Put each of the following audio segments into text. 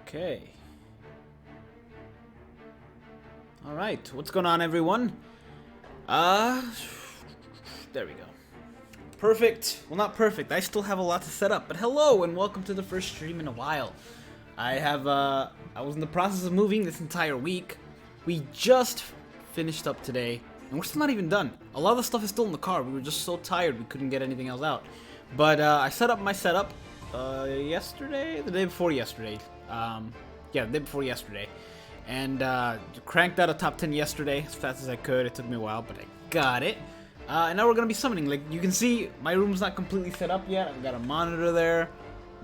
Okay. Alright, what's going on, everyone? There we go. Perfect. Well, not perfect. I still have a lot to set up, but hello and welcome to the first stream in a while. I was in the process of moving this entire week. We just finished up today, and we're still not even done. A lot of the stuff is still in the car. We were just so tired we couldn't get anything else out. But I set up my setup yesterday, the day before yesterday. Yeah, the day before yesterday. And cranked out a top 10 yesterday as fast as I could. It took me a while, but I got it. And now we're gonna be summoning. Like you can see, my room's not completely set up yet. I've got a monitor there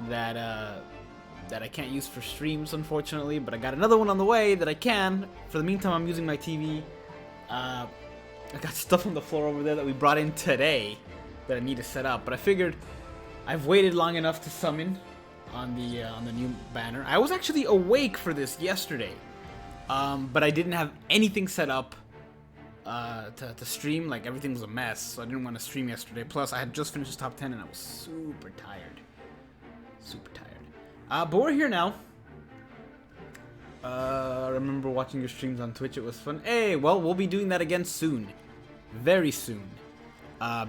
that I can't use for streams, unfortunately. But I got another one on the way that I can. For the meantime, I'm using my TV. I got stuff on the floor over there that we brought in today that I need to set up. But I figured I've waited long enough to summon on the new banner. I was actually awake for this yesterday, but I didn't have anything set up to stream. Like everything was a mess, so I didn't want to stream yesterday. Plus, I had just finished top 10 and I was super tired. But we're here now. I remember watching your streams on Twitch. It was fun. Hey, well, we'll be doing that again soon, very soon,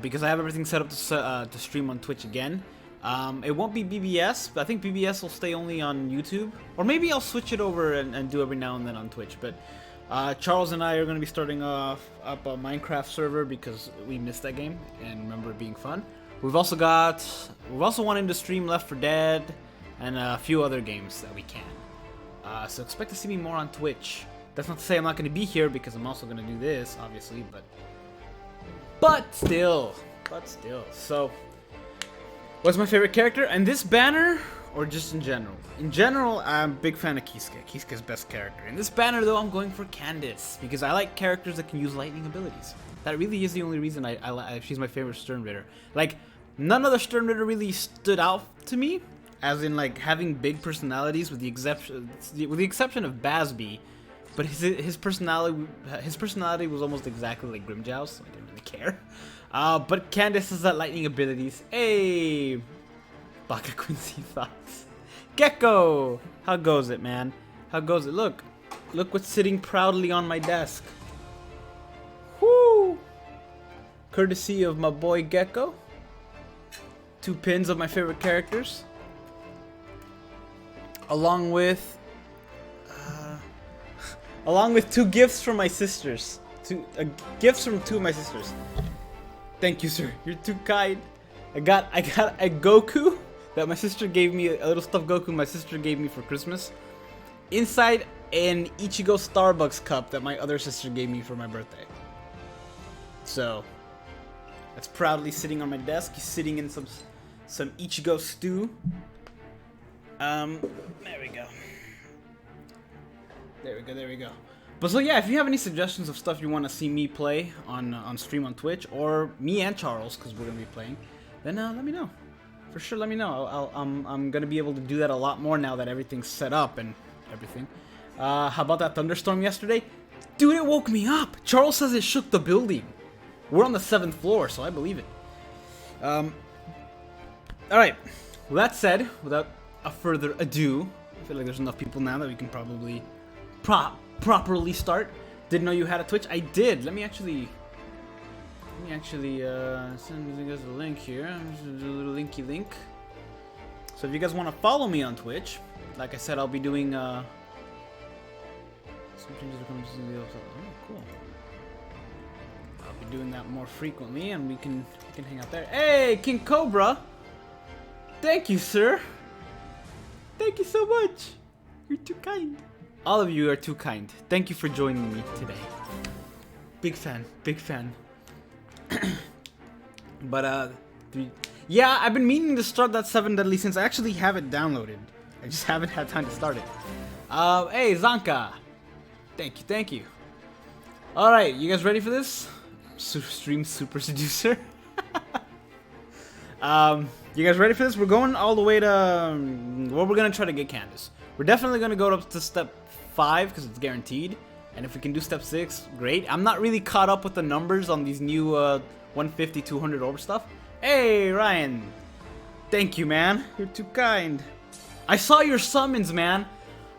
because I have everything set up to stream on Twitch again. It won't be BBS, but I think BBS will stay only on YouTube. Or maybe I'll switch it over and do every now and then on Twitch. But Charles and I are going to be starting up a Minecraft server because we missed that game and remember it being fun. We're also wanting to stream Left 4 Dead and a few other games that we can. So expect to see me more on Twitch. That's not to say I'm not going to be here because I'm also going to do this, obviously. But still. So, what's my favorite character? And this banner, or just in general? In general, I'm a big fan of Kisuke. Kisuke's best character. In this banner, though, I'm going for Candace, because I like characters that can use lightning abilities. That really is the only reason she's my favorite Stern Ritter. Like, none other Stern Ritter really stood out to me, as in, like, having big personalities, with the exception of Basby. But his personality was almost exactly like Grimjow's, so I didn't really care. But Candace has that lightning abilities. Hey, Baka Quincy thoughts. Gecko, how goes it, man? How goes it? Look what's sitting proudly on my desk. Whoo! Courtesy of my boy Gecko. 2 pins of my favorite characters, along with 2 gifts from my sisters. Gifts from 2 of my sisters. Thank you, sir. You're too kind. I got a Goku that my sister gave me, a little stuffed Goku my sister gave me for Christmas, inside an Ichigo Starbucks cup that my other sister gave me for my birthday. So that's proudly sitting on my desk. He's sitting in some Ichigo stew. There we go. There we go. But so yeah, if you have any suggestions of stuff you want to see me play on stream on Twitch, or me and Charles, because we're gonna be playing, then let me know. For sure, let me know. I'm gonna be able to do that a lot more now that everything's set up and everything. How about that thunderstorm yesterday? Dude, it woke me up. Charles says it shook the building. We're on the 7th floor, so I believe it. All right. Well, that said, without a further ado, I feel like there's enough people now that we can probably properly start. Didn't know you had a Twitch. I did. Let me actually send you guys a link here. Just do a little linky link. So if you guys want to follow me on Twitch, like I said, I'll be doing some changes are coming to the other side. Oh, cool. I'll be doing that more frequently, and we can hang out there. Hey, King Cobra. Thank you, sir. Thank you so much. You're too kind. All of you are too kind. Thank you for joining me today. Big fan. But yeah, I've been meaning to start that 7 Deadly Sins. I actually have it downloaded. I just haven't had time to start it. Hey, Zanka. Thank you. All right, you guys ready for this? Stream Super Seducer. You guys ready for this? We're going all the way to, well, we're gonna try to get Candace. We're definitely gonna go up to step 5 because it's guaranteed. And if we can do step 6, great. I'm not really caught up with the numbers on these new 150, 200 orb stuff. Hey, Ryan. Thank you, man. You're too kind. I saw your summons, man.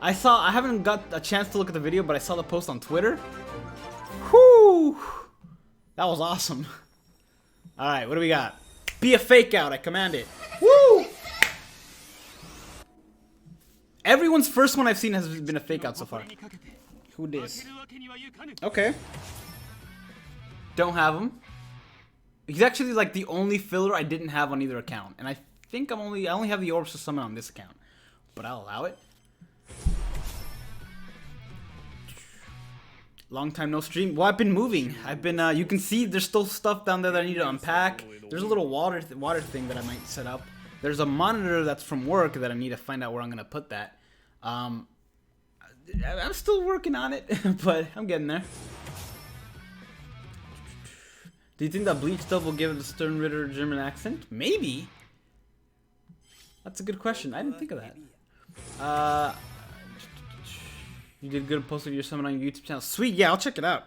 I haven't got a chance to look at the video, but I saw the post on Twitter. Whoo! That was awesome. Alright, what do we got? Be a fake out, I command it. Woo! Everyone's first one I've seen has been a fake out so far. Who dis? Okay. Don't have him. He's actually like the only filler I didn't have on either account. And I think I only have the orbs to summon on this account. But I'll allow it. Long time no stream. Well, I've been moving. I've been, you can see there's still stuff down there that I need to unpack. There's a little water thing that I might set up. There's a monitor that's from work that I need to find out where I'm going to put that. I'm still working on it, but I'm getting there. Do you think that Bleach stuff will give it a Stern Ritter German accent? Maybe. That's a good question. I didn't think of that. You did good post of your summon on your YouTube channel. Sweet, yeah, I'll check it out.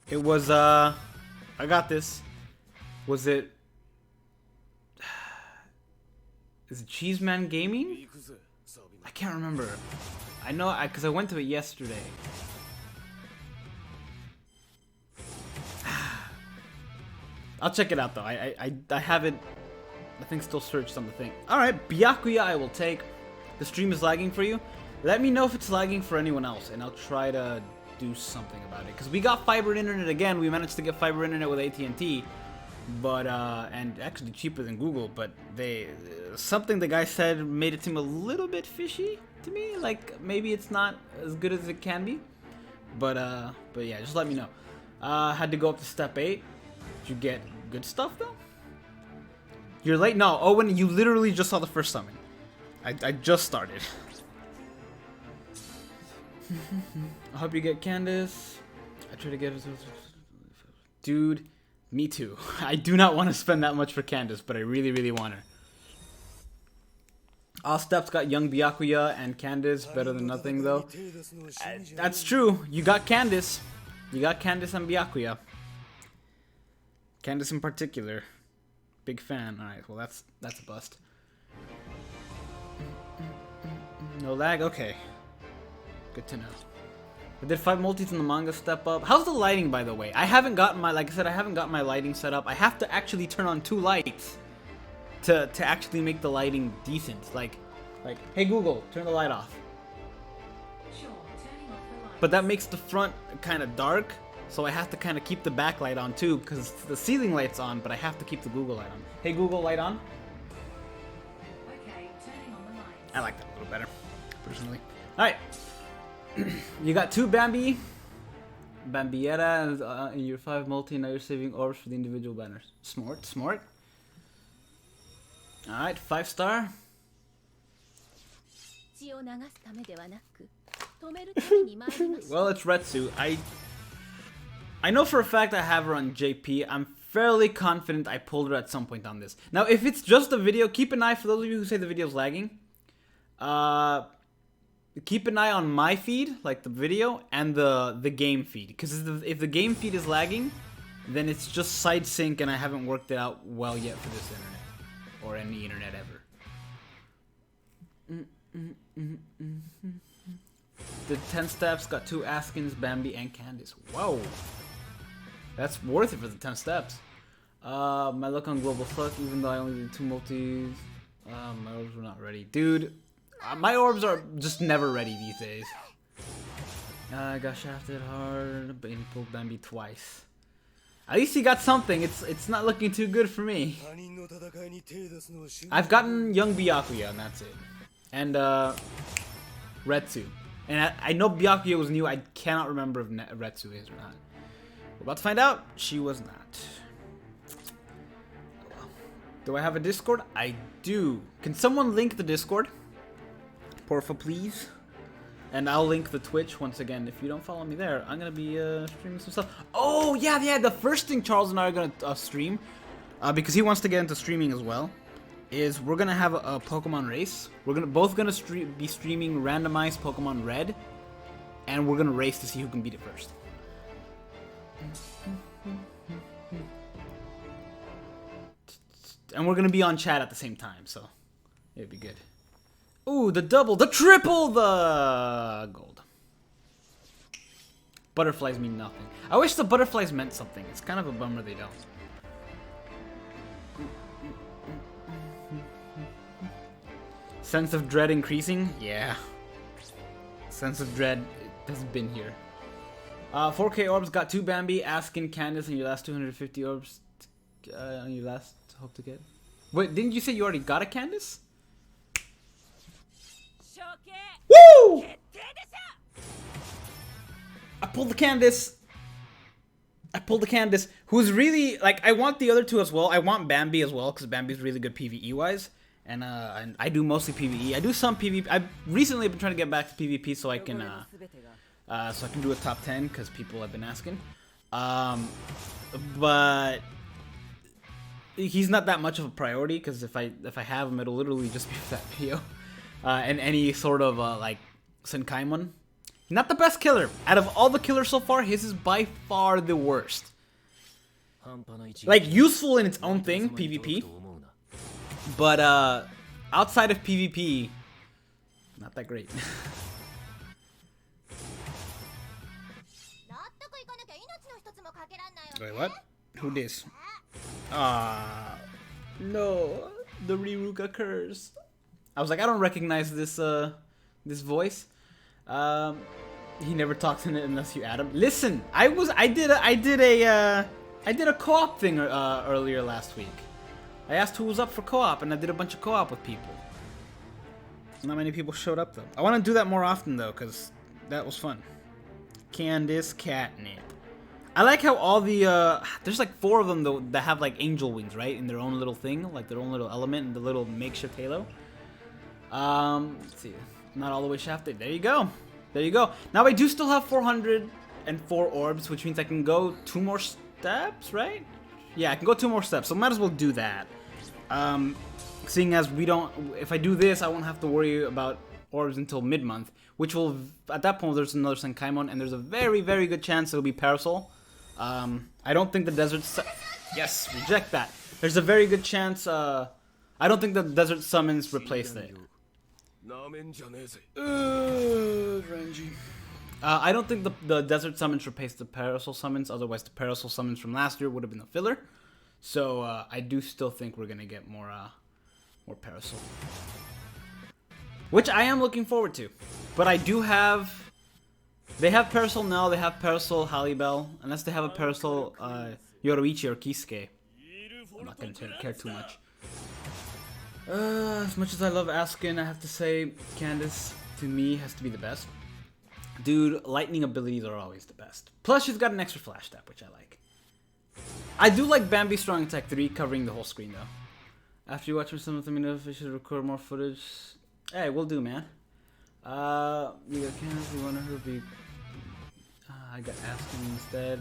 It was, I got this. Was it... Is it Cheeseman Gaming? I can't remember. I know, because I went to it yesterday. I'll check it out, though. I have it, I think, still searched on the thing. Alright, Byakuya I will take. The stream is lagging for you. Let me know if it's lagging for anyone else, and I'll try to do something about it. Because we got fiber internet again. We managed to get fiber internet with AT&T, but and actually cheaper than Google. But something the guy said made it seem a little bit fishy to me. Like maybe it's not as good as it can be. But yeah, just let me know. Had to go up to step 8. Did you get good stuff though? You're late. No, Owen, you literally just saw the first summon. I just started. I hope you get Candace. I try to get it. Dude, me too. I do not want to spend that much for Candace, but I really, really want her. All steps got young Byakuya and Candace. Better than nothing, though. That's true. You got Candace. You got Candace and Byakuya. Candace in particular. Big fan. Alright, well, that's a bust. No lag? Okay. Good to know. I did 5 multis in the manga step up. How's the lighting, by the way? I haven't gotten my, like I said, I haven't got my lighting set up. I have to actually turn on 2 lights to actually make the lighting decent. Like, hey Google, turn the light off. Sure, turning off the light. But that makes the front kind of dark, so I have to kind of keep the backlight on too, because the ceiling light's on, but I have to keep the Google light on. Hey Google, light on. Okay, turning on the light. I like that a little better, personally. All right. You got 2 Bambietta in your 5 multi, now you're saving orbs for the individual banners. Smart, smart. Alright, 5 star. Well, it's Retsu. I know for a fact I have her on JP. I'm fairly confident I pulled her at some point on this. Now, if it's just a video, keep an eye, for those of you who say the video's lagging. Keep an eye on my feed, like the video, and the game feed. Because if the game feed is lagging, then it's just side sync and I haven't worked it out well yet for this internet. Or any internet ever. The 10 steps got 2 Askins, Bambi, and Candace. Whoa! That's worth it for the 10 steps. My luck on Global sucks, even though I only did 2 multis. My orbs were not ready. Dude! My orbs are just never ready these days. I got shafted hard, but he pulled Bambi twice. At least he got something. It's not looking too good for me. I've gotten young Byakuya, and that's it. And Retsu. And I know Byakuya was new. I cannot remember if Retsu is or not. We're about to find out. She was not. Do I have a Discord? I do. Can someone link the Discord? Porfa, please. And I'll link the Twitch once again. If you don't follow me there, I'm gonna be streaming some stuff. Oh yeah. The first thing Charles and I are gonna stream, because he wants to get into streaming as well, is we're gonna have a Pokemon race. We're both gonna be streaming randomized Pokemon Red, and we're gonna race to see who can beat it first. And we're gonna be on chat at the same time, so it'd be good. Ooh, the double, the triple, the gold. Butterflies mean nothing. I wish the butterflies meant something. It's kind of a bummer they don't. Sense of dread increasing? Yeah. Sense of dread has been here. 4K orbs, got 2 Bambi, Askin, Candace, and your last 250 orbs on your last hope to get. Wait, didn't you say you already got a Candace? Woo! I pulled the Candace. Who's really, like, I want the other two as well. I want Bambi as well, because Bambi's really good PvE-wise. And I do mostly PvE. I do some PvP. I've recently been trying to get back to PvP so I can do a top 10 because people have been asking. But he's not that much of a priority because if I have him, it'll literally just be for that video. And any sort of like Senkaimon. Not the best killer. Out of all the killers so far, his is by far the worst. Like, useful in its own thing, PvP. But outside of PvP, not that great. Wait, what? Who this? No, the Riruka curse. I was like, I don't recognize this this voice. He never talks in it unless you add him. Listen, I did a co-op thing earlier last week. I asked who was up for co-op, and I did a bunch of co-op with people. Not many people showed up, though. I want to do that more often, though, because that was fun. Candace Catnip. I like how all the, there's like 4 of them, though, that have, like, angel wings, right? In their own little thing, like their own little element, and the little makeshift halo. Let's see. Not all the way shafted. There you go. There you go. Now, I do still have 404 orbs, which means I can go 2 more steps, right? Yeah, I can go 2 more steps, so might as well do that. Seeing as we don't, if I do this, I won't have to worry about orbs until mid-month, which will, at that point, there's another Senkaimon, and there's a very, very good chance it'll be Parasol. I don't think the desert, yes, reject that. There's a very good chance, I don't think the desert summons replace that. I don't think the desert summons replace the Parasol summons, otherwise the Parasol summons from last year would have been a filler. So I do still think we're gonna get more Parasol, which I am looking forward to. But I do have, they have Parasol now, they have Parasol Halibel, unless they have a Parasol Yoroichi or Kisuke. I'm not gonna care too much. As much as I love Askin, I have to say Candace to me has to be the best. Dude, lightning abilities are always the best. Plus, she's got an extra flash tap, which I like. I do like Bambi Strong Attack 3 covering the whole screen, though. After you watch some of them, if we should record more footage. Hey, we'll do, man. You got Candace, you want her to be... I got Askin instead.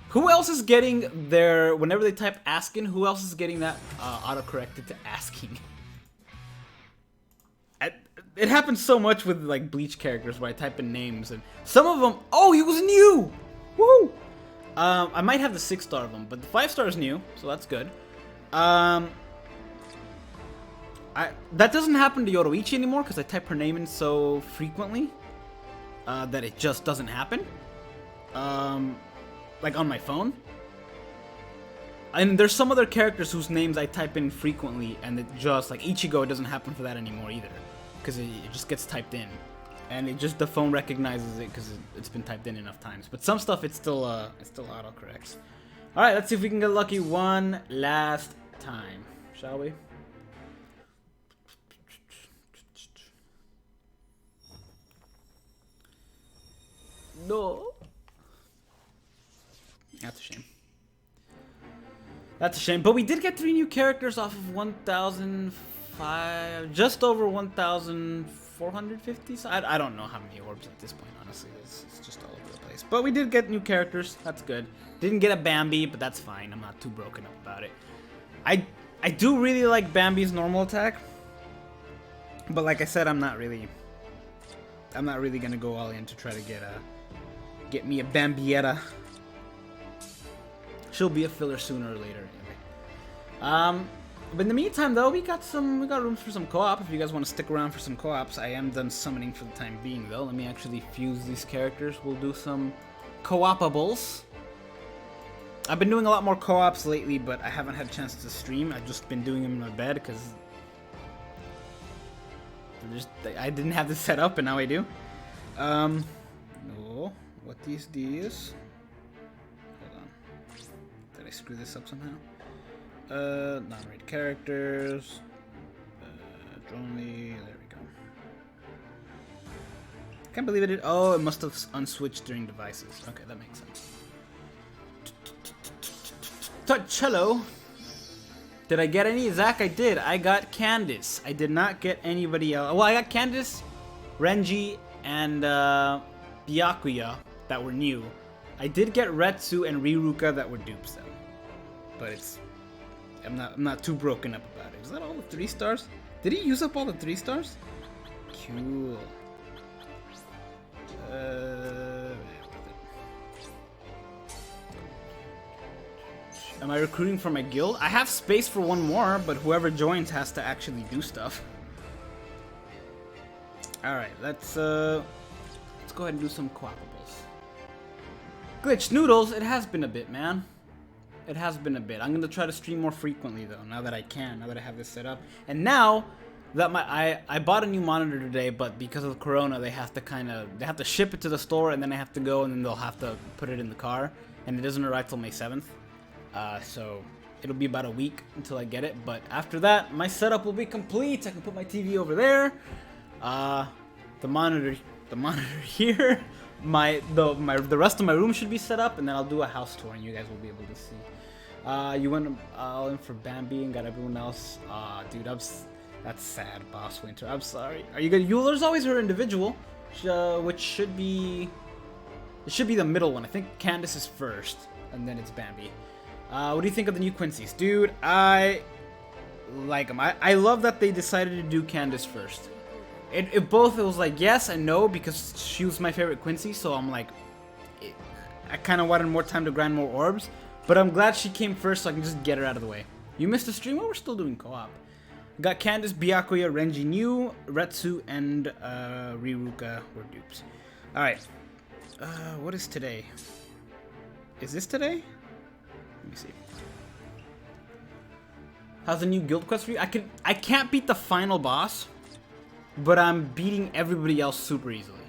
Who else is getting their... Whenever they type Askin, who else is getting that auto-corrected to asking? It happens so much with like Bleach characters where I type in names and some of them, oh, he was new! Woo! I might have the 6-star of them, but the 5-star is new, so that's good. That doesn't happen to Yoroichi anymore because I type her name in so frequently that it just doesn't happen. Like on my phone. And there's some other characters whose names I type in frequently and it just, like Ichigo, it doesn't happen for that anymore either. Because it just gets typed in, and it just, the phone recognizes it because it's been typed in enough times. But some stuff it still autocorrects. All right, let's see if we can get lucky one last time, shall we? No, that's a shame. That's a shame. But we did get 3 new characters off of 1,005, just over 1,450. So I don't know how many orbs at this point, honestly. It's just all over the place. But we did get new characters. That's good. Didn't get a Bambi, but that's fine. I'm not too broken up about it. I do really like Bambi's normal attack. But like I said, I'm not really gonna go all in to try to get me a Bambietta. She'll be a filler sooner or later anyway. But in the meantime, though, we got room for some co-op. If you guys want to stick around for some co-ops, I am done summoning for the time being, though. Let me actually fuse these characters. We'll do some co-opables. I've been doing a lot more co-ops lately, but I haven't had a chance to stream. I've just been doing them in my bed because I didn't have this set up, and now I do. No, what these? Hold on. Did I screw this up somehow? Non-raid characters. Only. There we go. Can't believe it did. Oh, it must have unswitched during devices. Okay, that makes sense. Touchello. Did I get any? Zach, I did. I got Candace. I did not get anybody else. Well, I got Candace, Renji, and Byakuya that were new. I did get Retsu and Riruka that were dupes though. But I'm not too broken up about it. Is that all the 3 stars? Did he use up all the 3 stars? Cool. Am I recruiting for my guild? I have space for one more, but whoever joins has to actually do stuff. Alright, let's go ahead and do some co-opables. Glitch Noodles, it has been a bit, man. It has been a bit. I'm gonna try to stream more frequently though, now that I can, now that I have this set up. And now that I bought a new monitor today, but because of Corona, they have to ship it to the store, and then I have to go, and then they'll have to put it in the car, and it doesn't arrive till May 7th. So it'll be about a week until I get it, but after that, my setup will be complete. I can put my TV over there, the monitor here, the rest of my room should be set up, and then I'll do a house tour, and you guys will be able to see. You went all in for Bambi and got everyone else. Dude, that's sad, Boss Winter. I'm sorry. Are you good? Euler's always her individual, which should be the middle one. I think Candace is first, and then it's Bambi. What do you think of the new Quincy's? Dude, I like them. I love that they decided to do Candace first. It was like yes and no, because she was my favorite Quincy, so I'm like, I kind of wanted more time to grind more orbs, but I'm glad she came first so I can just get her out of the way. You missed the stream? Well, we're still doing co-op. Got Candace, Byakuya, Renji New, Retsu, and Riruka were dupes. Alright. What is today? Is this today? Let me see. How's the new guild quest for you? I can't beat the final boss, but I'm beating everybody else super easily.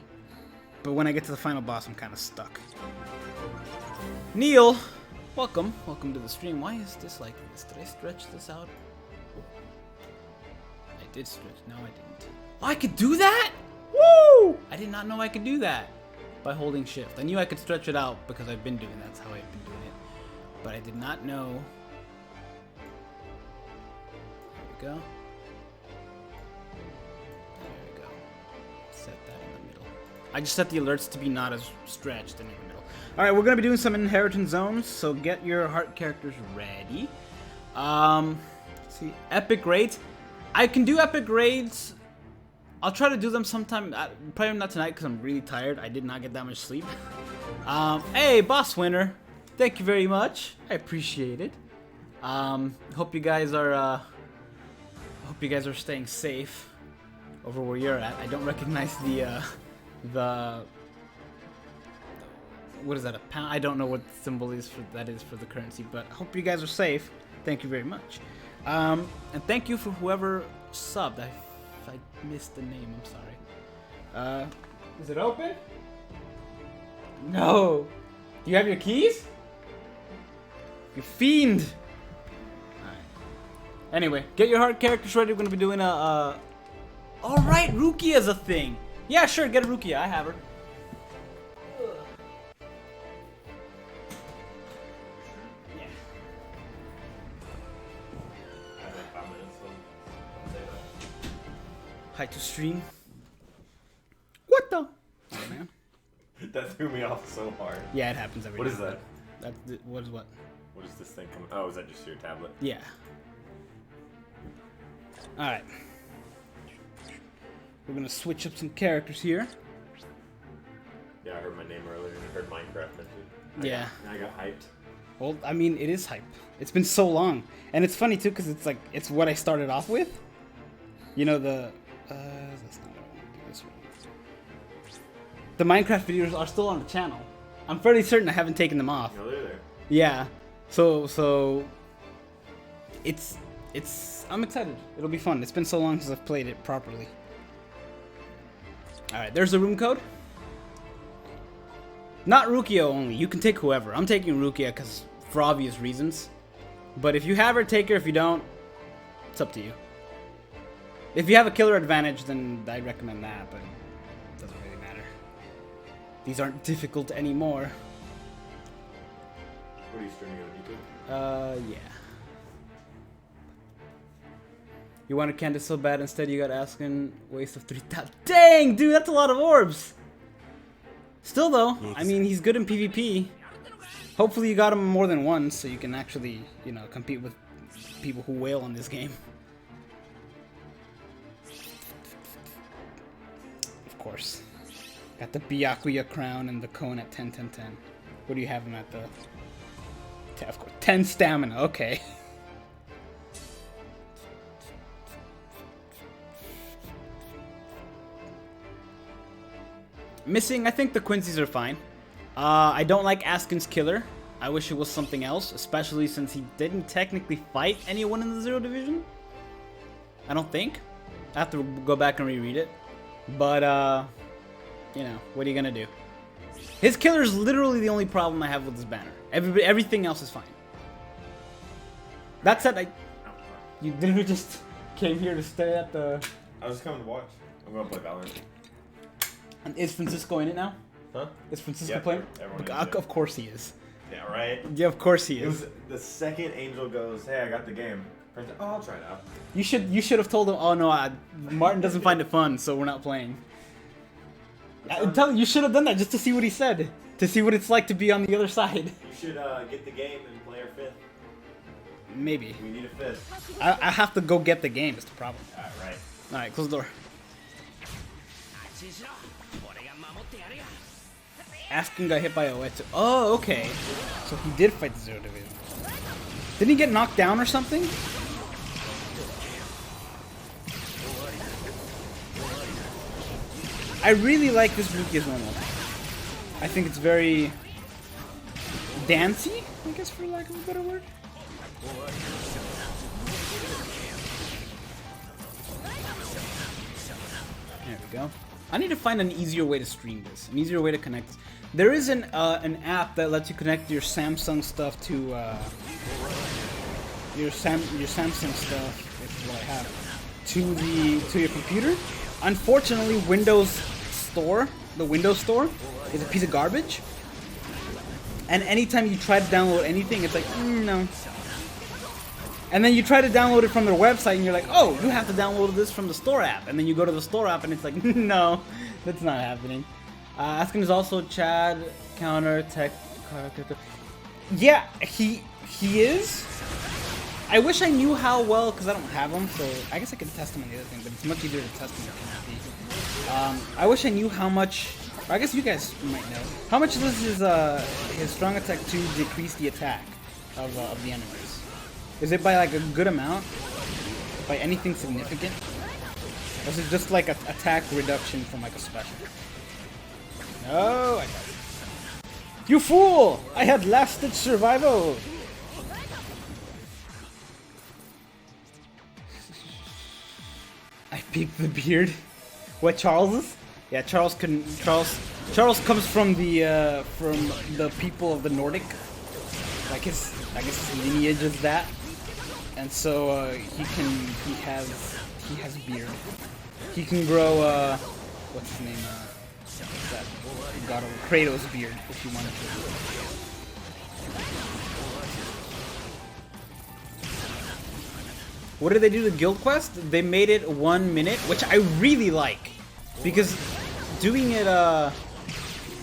But when I get to the final boss, I'm kind of stuck. Neil, welcome to the stream. Why is this like this? Did I stretch this out? I did stretch. No, I didn't. Oh, I could do that? Woo! I did not know I could do that by holding shift. I knew I could stretch it out because I've been doing that. That's how I've been doing it. But I did not know. There we go. There we go. Set that in the middle. I just set the alerts to be not as stretched in the middle. Alright, we're going to be doing some inheritance zones, so get your heart characters ready. Let's see, epic raids. I can do epic raids. I'll try to do them sometime. Probably not tonight because I'm really tired. I did not get that much sleep. Hey, Boss Winner. Thank you very much. I appreciate it. Hope you guys are staying safe over where you're at. I don't recognize the what is that, a pound? I don't know what the symbol is for the currency, but I hope you guys are safe. Thank you very much. And thank you for whoever subbed. If I missed the name, I'm sorry. Is it open? No. Do you have your keys? You fiend! Alright. Anyway, get your heart characters ready. We're gonna be doing a Alright, Rukia's a thing! Yeah, sure, get a Rukia. I have her. Yeah. Hi to stream. What the? Oh, man. That threw me off so hard. Yeah, it happens every What day. is that? What is what? What is this thing coming? Oh, is that just your tablet? Yeah. Alright. We're gonna switch up some characters here. Yeah, I heard my name earlier and I heard Minecraft mentioned. Yeah. I got hyped. Well, I mean, it is hype. It's been so long. And it's funny, too, because it's like, it's what I started off with. You know, the... that's not what I want to do this one. The Minecraft videos are still on the channel. I'm fairly certain I haven't taken them off. No, they're there. Yeah. So... I'm excited. It'll be fun. It's been so long since I've played it properly. Alright, there's the room code. Not Rukia only. You can take whoever. I'm taking Rukia because for obvious reasons. But if you have her, take her. If you don't, it's up to you. If you have a killer advantage, then I recommend that, but it doesn't really matter. These aren't difficult anymore. What are you streaming on YouTube? Yeah. You wanted Candace so bad, instead you got Askin, waste of 3,000. Dang, dude, that's a lot of orbs! Still though, I mean, he's good in PvP. Hopefully you got him more than once, so you can actually, you know, compete with people who wail on this game. Of course. Got the Byakuya crown and the cone at 10, 10, 10. What do you have him at the... Of course, 10 stamina, okay. Missing, I think the Quincy's are fine. I don't like Askin's killer. I wish it was something else, especially since he didn't technically fight anyone in the Zero Division. I don't think. I have to go back and reread it. But, you know, what are you gonna do? His killer is literally the only problem I have with this banner. Everything else is fine. That said, you literally just came here to stay at the... I was coming to watch. I'm gonna play Valorant. And is Francisco in it now? Huh? Is Francisco Yeah, playing? everyone Okay, is, of course he is. Yeah, right? Yeah, of course he It is. was the second Angel goes, hey, I got the game. Friends, oh, I'll try it out. You should have told him, oh no, Martin doesn't find it fun, so we're not playing. You should have done that just to see what he said. To see what it's like to be on the other side. You should get the game and play our fifth. Maybe. We need a fifth. I have to go get the game, is the problem. Alright. Alright, close the door. Askin got hit by a Oetsu. Oh, okay. So he did fight the Zero Division. Didn't he get knocked down or something? I really like this Rukia's normal. I think it's very dancey, I guess, for lack of a better word. There we go. I need to find an easier way to stream this, an easier way to connect this. There is an app that lets you connect your Samsung stuff to your Samsung stuff. This is what I have to your computer. Unfortunately, Windows Store, the Windows Store, is a piece of garbage. And anytime you try to download anything, it's like no. And then you try to download it from their website, and you're like, oh, you have to download this from the store app. And then you go to the store app, and it's like, no, that's not happening. Askin is also Chad, counter, tech, yeah, he is. I wish I knew how well, because I don't have him, so I guess I could test him on the other thing, but it's much easier to test him on PvP. I wish I knew how much, or I guess you guys might know, how much does his strong attack 2 decrease the attack of the enemies? Is it by like a good amount? By anything significant? Or is it just like an attack reduction from like a special? No, I got it. You fool! I had lasted survival! I peaked the beard. What, Charles's? Yeah, Charles comes from the people of the Nordic. Like his, I guess his lineage is that. And so he has beard. He can grow what's his name? What's that? God of Kratos beard if you wanted to. What did they do to Guild Quest? They made it 1 minute, which I really like, because doing it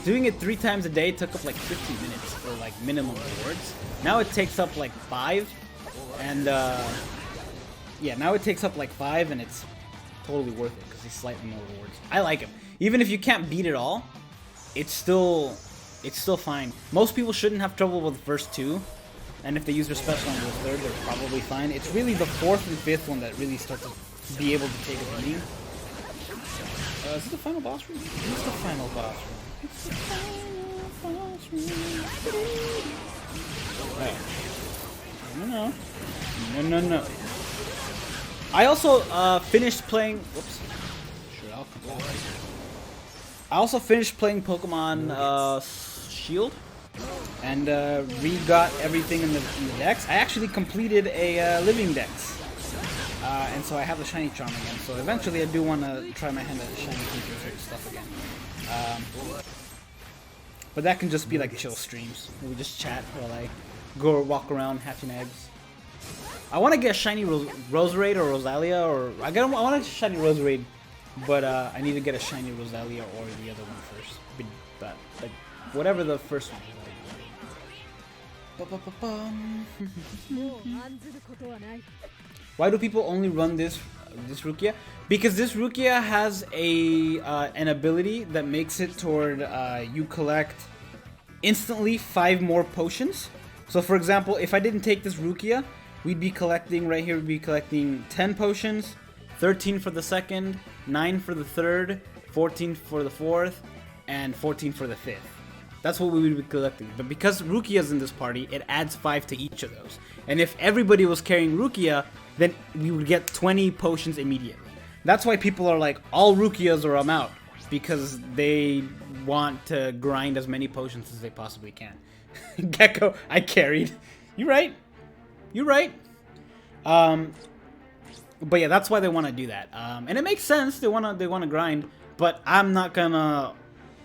3 times a day took up like 50 minutes for like minimum rewards. Now it takes up like 5, and yeah, now it takes up like 5, and it's totally worth it because he's slightly more rewards. I like him. Even if you can't beat it all, it's still fine. Most people shouldn't have trouble with the first 2, And if they use their special on the third, they're probably fine. It's really the fourth and fifth one that really start to be able to take a beating. Is this the final boss room? It's the final boss room. It's the final boss room. Right. No. I also finished playing. Whoops. Sure, I'll come back. I also finished playing Pokemon Shield and re-got everything in the dex. I actually completed a living dex. And so I have the shiny charm again. So eventually I do want to try my hand at the shiny creature stuff again. But that can just be like chill streams where we just chat while I go walk around hatching eggs. I want to get a shiny Roserade or Rosalia, or I want a shiny Roserade, but I need to get a shiny Rosalia or the other one first. But like whatever the first one is. Why do people only run this Rukia? Because this Rukia has an ability that makes it toward you collect instantly 5 more potions. So for example, if I didn't take this Rukia, we'd be collecting right here. We'd be collecting 10 potions, 13 for the second, 9 for the third, 14 for the fourth, and 14 for the fifth. That's what we would be collecting. But because Rukia's in this party, it adds 5 to each of those. And if everybody was carrying Rukia, then we would get 20 potions immediately. That's why people are like, all Rukias or I'm out. Because they want to grind as many potions as they possibly can. Gecko, I carried. You're right. You're right. But yeah, that's why they want to do that. And it makes sense. They want to grind. But I'm not gonna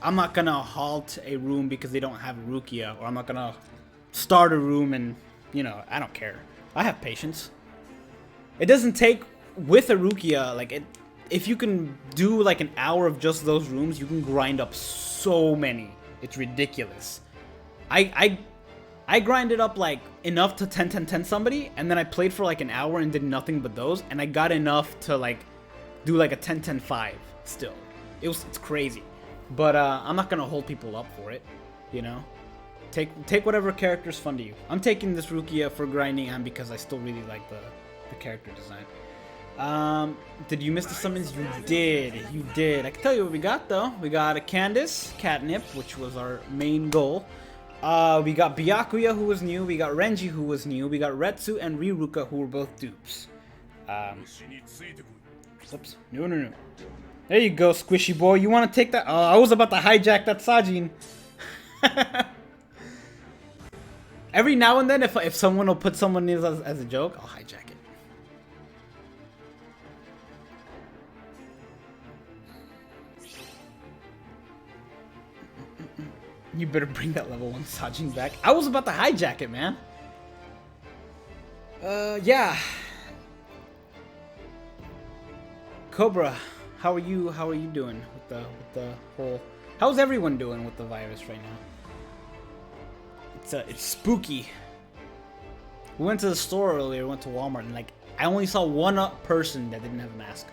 halt a room because they don't have Rukia, or I'm not gonna start a room and, you know, I don't care. I have patience. It doesn't take with a Rukia, like if you can do like an hour of just those rooms, you can grind up so many. It's ridiculous. I grinded up like enough to 10-10-10 somebody, and then I played for like an hour and did nothing but those, and I got enough to like do like a 10-10-5 still. It's crazy. But I'm not gonna hold people up for it, you know. Take whatever character's fun to you. I'm taking this Rukia for grinding and because I still really like the character design. Did you miss the summons? You did. You did. I can tell you what we got though. We got a Candace, Catnip, which was our main goal. We got Byakuya, who was new. We got Renji, who was new. We got Retsu and Riruka, who were both dupes. Oops. No. There you go, squishy boy. You want to take that? Oh, I was about to hijack that Sajin. Every now and then, if someone will put someone in as a joke, I'll hijack it. You better bring that level 1 Sajin back. I was about to hijack it, man. Yeah. Cobra, how are you doing with the whole? How's everyone doing with the virus right now? It's spooky. We went to the store earlier, went to Walmart, and like I only saw one person that didn't have a mask.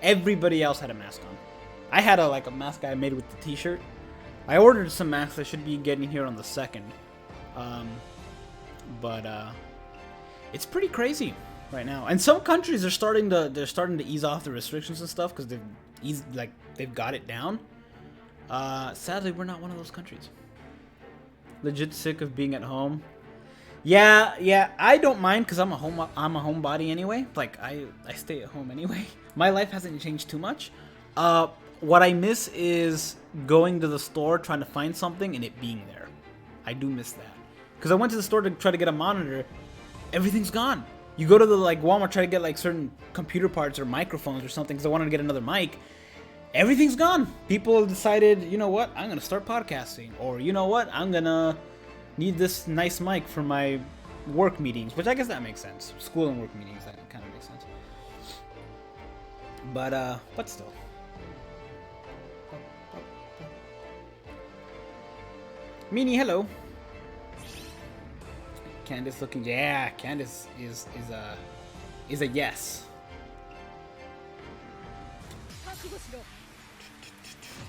Everybody else had a mask on. I had a mask I made with the t-shirt. I ordered some masks I should be getting here on the 2nd. But it's pretty crazy right now. And some countries are starting to ease off the restrictions and stuff because they've got it down. Sadly, we're not one of those countries. Legit sick of being at home. Yeah, I don't mind because I'm a homebody anyway. Like I stay at home anyway. My life hasn't changed too much. What I miss is going to the store trying to find something and it being there. I do miss that. Because I went to the store to try to get a monitor. Everything's gone. You go to the Walmart, try to get like certain computer parts or microphones or something because I wanted to get another mic. Everything's gone. People decided, you know what, I'm going to start podcasting. Or you know what, I'm going to need this nice mic for my work meetings. Which I guess that makes sense. School and work meetings, that kind of makes sense. But still. Meanie, hello. Candace looking, yeah. Candace is a yes.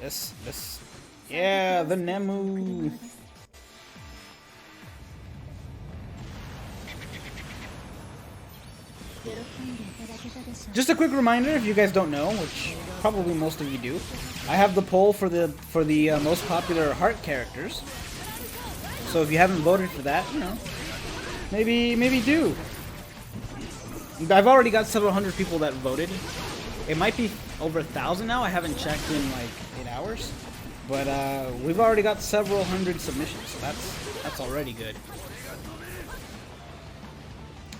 This, yeah, the Nemu. Just a quick reminder, if you guys don't know, which probably most of you do, I have the poll for the most popular heart characters. So if you haven't voted for that, you know, maybe do. I've already got several hundred people that voted. It might be over 1,000 now. I haven't checked in like 8 hours, but we've already got several hundred submissions, so that's already good.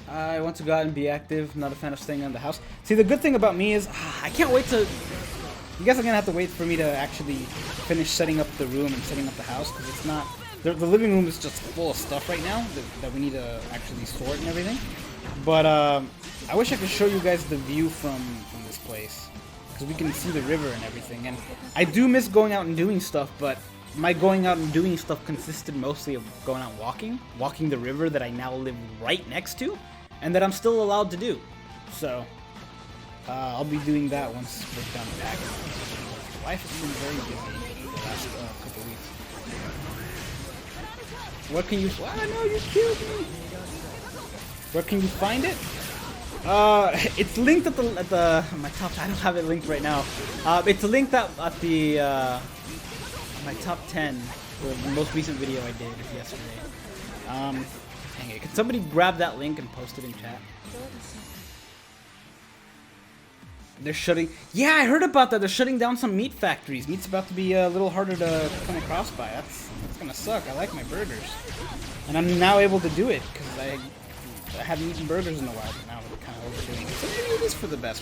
I want to go out and be active. Not a fan of staying in the house. See, the good thing about me is I can't wait to. You guys are gonna have to wait for me to actually finish setting up the room and setting up the house, because it's not. The living room is just full of stuff right now that we need to actually sort and everything. But I wish I could show you guys the view from this place, because we can see the river and everything. And I do miss going out and doing stuff, but my going out and doing stuff consisted mostly of going out walking the river that I now live right next to, and that I'm still allowed to do. So I'll be doing that once we're done packing. Life has been very busy the last couple weeks. Where can you? Oh no, you killed me. Where can you find it? It's linked at the my top. I don't have it linked right now. It's linked at the my top 10, the most recent video I did yesterday. Dang it! Can somebody grab that link and post it in chat? They're shutting. Yeah, I heard about that. They're shutting down some meat factories. Meat's about to be a little harder to come across by. That's gonna suck. I like my burgers, and I'm now able to do it because I haven't eaten burgers in a while. But now we're kind of overdoing it. So maybe it is for the best.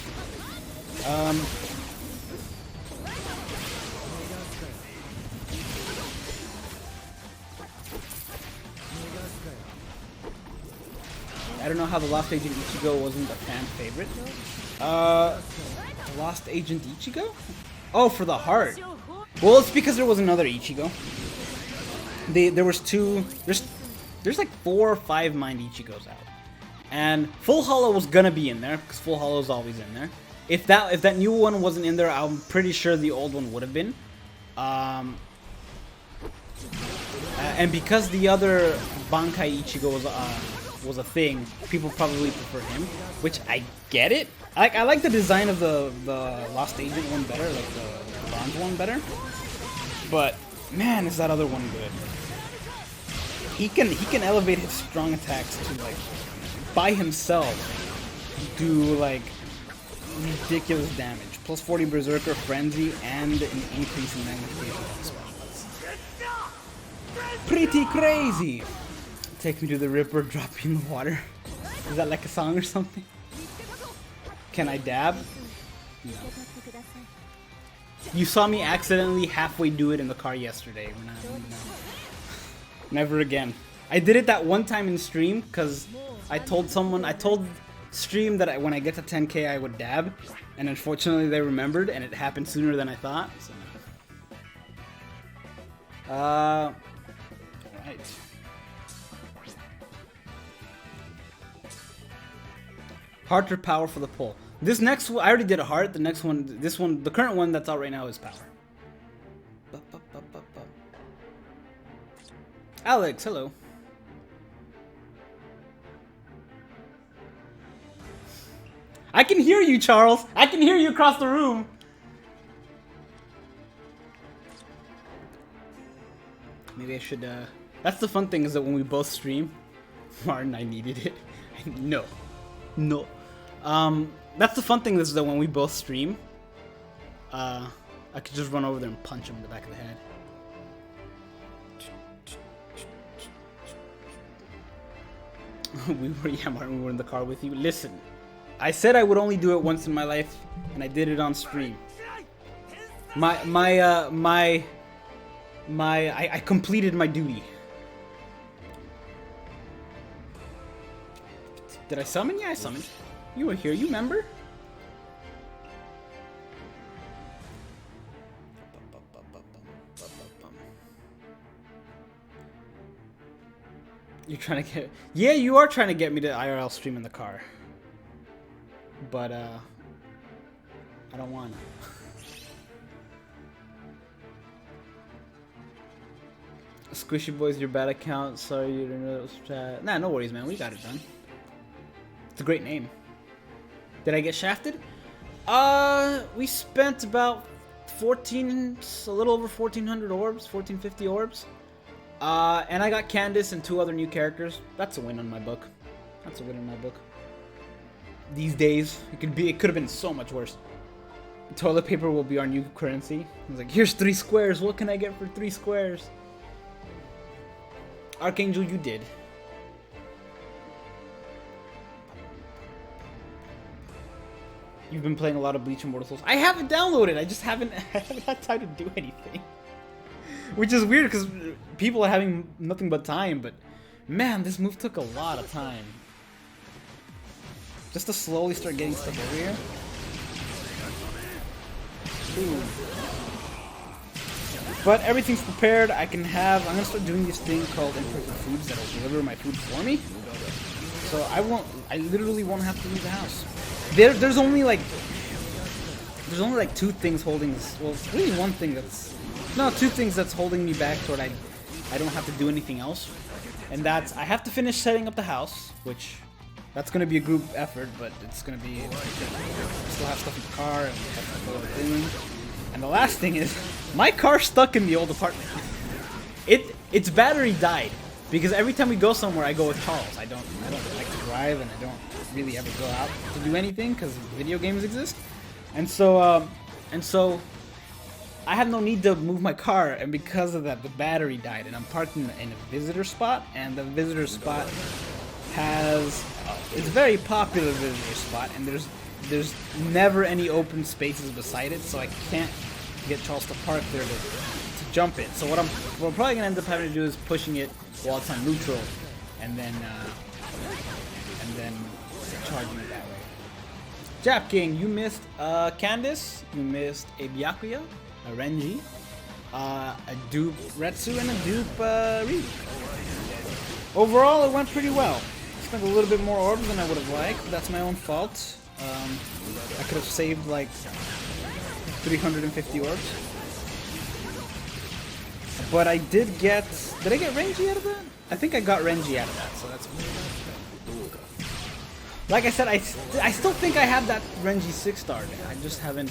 I don't know how the Lost Agent Ichigo wasn't a fan favorite. Lost Agent Ichigo? Oh, for the heart. Well, it's because there was another Ichigo. There was two. There's like 4 or 5 Mind Ichigos out, and Full Hollow was gonna be in there because Full Hollow is always in there. If that new one wasn't in there, I'm pretty sure the old one would have been. And because the other Bankai Ichigo was a thing, people probably prefer him, which I get it. I like the design of the Lost Agent one better, like the bronze one better. But man, is that other one good? He can elevate his strong attacks to like by himself do like ridiculous damage. Plus 40 Berserker Frenzy and an increase in magnification on specials. Pretty crazy. Take me to the river, drop me in the water. Is that like a song or something? Can I dab? No. You saw me accidentally halfway do it in the car yesterday. No. Never again. I did it that one time in stream because I told stream that when I get to 10K I would dab, and unfortunately they remembered, and it happened sooner than I thought. So. Right. Heart or power for the poll. This next one, I already did a heart. The next one, this one, the current one that's out right now is power. Alex, hello. I can hear you, Charles. I can hear you across the room. Maybe I should, that's the fun thing, is that when we both stream, Martin, I needed it. No. That's the fun thing, is that when we both stream, I could just run over there and punch him in the back of the head. Martin, we were in the car with you. Listen, I said I would only do it once in my life, and I did it on stream. I completed my duty. Did I summon? Yeah, I summoned. You were here, you remember? You're trying to get... Yeah, you are trying to get me to IRL stream in the car. But, I don't want to. Squishy Boys, your bad account. Sorry you didn't know it was chat. Nah, no worries, man. We got it done. It's a great name. Did I get shafted? We spent about 14, a little over 1,400 orbs, 1,450 orbs. And I got Candace and 2 other new characters. That's a win on my book. That's a win in my book. These days, it could have been so much worse. Toilet paper will be our new currency. I was like, here's 3 squares. What can I get for 3 squares? Archangel, you did. You've been playing a lot of Bleach and Mortal Souls. I haven't downloaded. I just haven't had time to do anything. Which is weird because people are having nothing but time, but man, this move took a lot of time. Just to slowly start getting stuff over here. Ooh. But everything's prepared. I'm gonna start doing this thing called Imperfect Foods that'll deliver my food for me. So I literally won't have to leave the house. There's only like 2 things holding this. Well, it's really 1 thing that's, no, 2 things that's holding me back toward I don't have to do anything else. And that's, I have to finish setting up the house, which, that's going to be a group effort, but it's going to be, still have stuff in the car, and have to go everything. And the last thing is, my car's stuck in the old apartment. Its battery died, because every time we go somewhere, I go with Charles. I don't like to drive, and I don't really ever go out to do anything, because video games exist. And so I have no need to move my car, and because of that, the battery died, and I'm parked in a visitor spot, and the visitor spot has, it's a very popular visitor spot, and there's never any open spaces beside it, so I can't get Charles to park there to jump it. So what we're probably gonna end up having to do is pushing it while it's on neutral, and then charging it that way. Jap King, you missed Candace, you missed a Byakuya, a Renji, a dupe Retsu, and a dupe Ryu. Overall, it went pretty well. I spent a little bit more orbs than I would have liked, but that's my own fault. I could have saved like 350 orbs. But I did I get Renji out of that? I think I got Renji out of that, so that's good. Like I said, I still think I have that Renji 6-star there. I just haven't,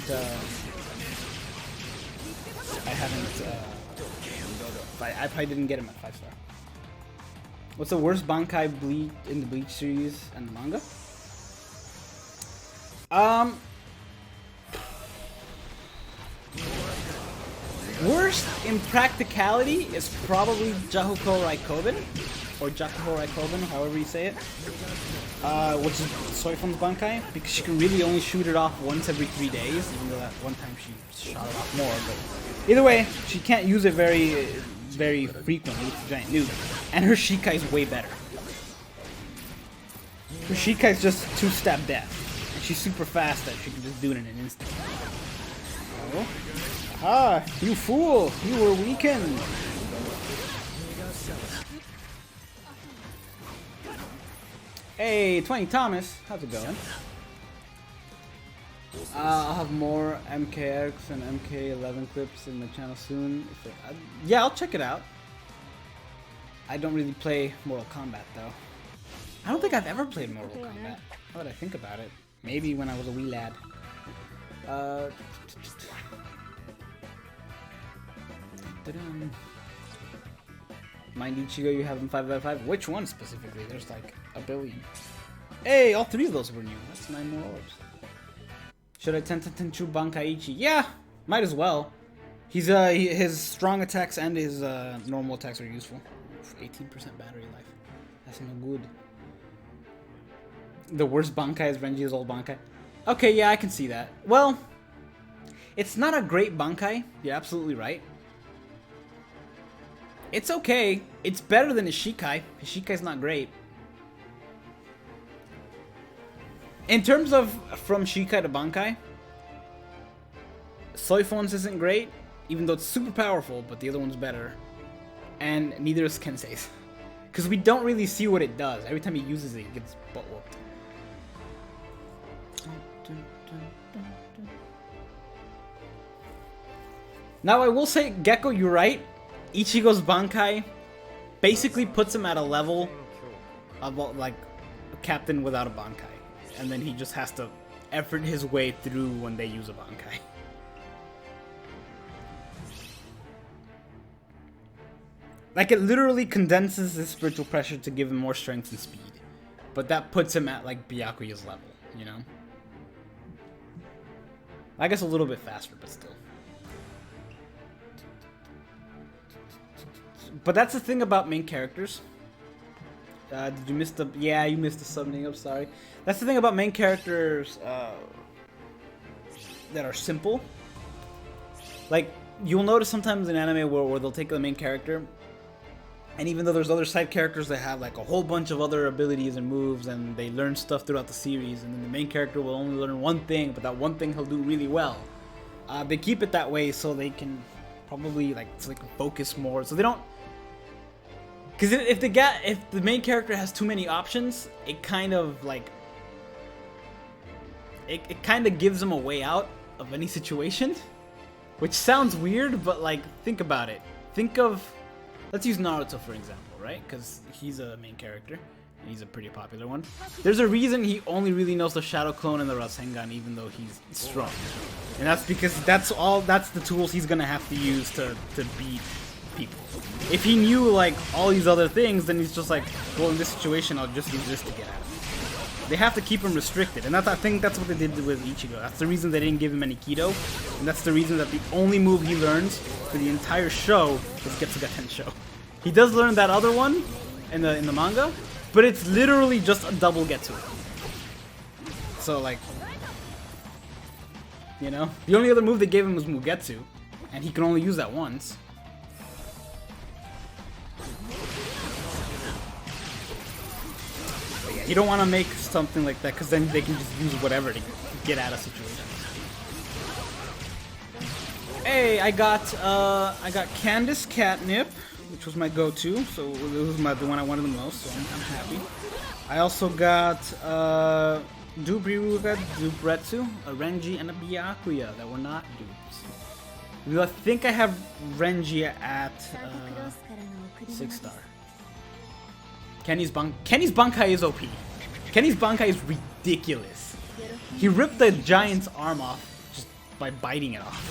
I probably didn't get him at 5-star. What's the worst Bankai in the Bleach series and the manga? Worst in practicality is probably Jakuho Raikkoben, or Jakuho Raikkoben, however you say it. Which is Soifon's Bankai, because she can really only shoot it off once every 3 days, even though that one time she shot it off more, but either way, she can't use it very frequently. It's a giant noob. And her Shikai is way better. Her Shikai is just 2-step death. And she's super fast that she can just do it in an instant. Oh. Ah, you fool! You were weakened! Hey, 20 Thomas, how's it going? I'll have more MKX and MK11 clips in my channel soon. Yeah, I'll check it out. I don't really play Mortal Kombat though. I don't think I've ever played Mortal Kombat. Now that I think about it. Maybe when I was a wee lad. Mind Ichigo, you have them 5 out of 5. Which one specifically? There's like a billion. Hey, all 3 of those were new. That's 9 more orbs. Should I Tenchu Bankaichi? Yeah, might as well. He's his strong attacks and his normal attacks are useful. 18% battery life. That's no good. The worst Bankai is Renji's old Bankai. Okay, yeah, I can see that. Well, it's not a great Bankai. You're absolutely right. It's okay. It's better than his Shikai. His Shikai's not great. In terms of from Shikai to Bankai, Soifon's isn't great, even though it's super powerful, but the other one's better. And neither is Kensei's. Because we don't really see what it does. Every time he uses it, he gets butt whooped. Now I will say, Gecko, you're right. Ichigo's Bankai basically puts him at a level of like a captain without a Bankai. And then he just has to effort his way through when they use a Bankai. Like, it literally condenses his spiritual pressure to give him more strength and speed. But that puts him at, like, Byakuya's level, you know? I guess a little bit faster, but still. But that's the thing about main characters. Did you miss the... Yeah, you missed the summoning, I'm sorry. That's the thing about main characters that are simple. Like, you'll notice sometimes in anime where they'll take the main character, and even though there's other side characters that have like a whole bunch of other abilities and moves, and they learn stuff throughout the series, and then the main character will only learn one thing, but that one thing he'll do really well. They keep it that way so they can probably focus more, so they don't. Because if the main character has too many options, it kind of like it kind of gives them a way out of any situation, which sounds weird, but like think about it. Think of, let's use Naruto for example, right? Because he's a main character. And he's a pretty popular one. There's a reason he only really knows the Shadow Clone and the Rasengan, even though he's strong. And that's because that's the tools he's gonna have to use to beat people. If he knew like all these other things, then he's just like, well, in this situation, I'll just use this to get out of it. They have to keep him restricted, and I think that's what they did with Ichigo. That's the reason they didn't give him any Kido, and that's the reason that the only move he learns for the entire show is Getsuga Tensho. He does learn that other one in the manga, but it's literally just a double Getsu. So like, you know, the only other move they gave him was Mugetsu, and he can only use that once. But yeah, you don't want to make something like that because then they can just use whatever to get out of situations. Hey, I got Candace Catnip, which was my go-to, so it was the one I wanted the most, so I'm happy. I also got Dubriruga, Dubretsu, a Renji, and a Byakuya that were not dupes. I think I have Renji at 6-star. Kenny's Bankai is OP. Kenny's Bankai is ridiculous. He ripped the giant's arm off just by biting it off.